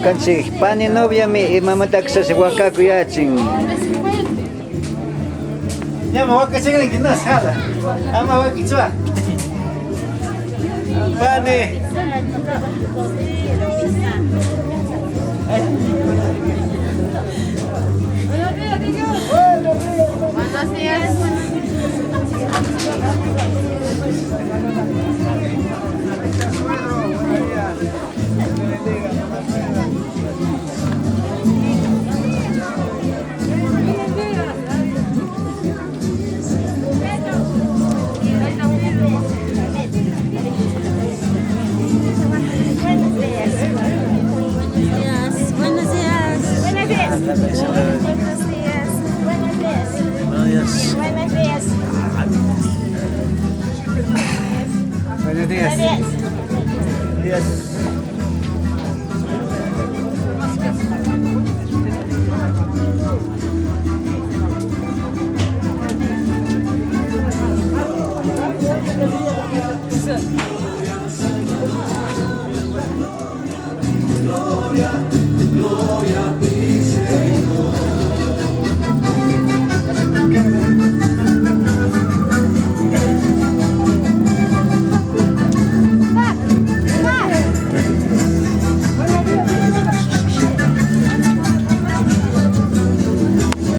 Kanchik pani novia mi imamataqa se wakaku yachin. Llama wakachikrin que no sala. Ama wakichwa. Pani. Buenos días. Buenos días. Buenos días. Buenos días. Días.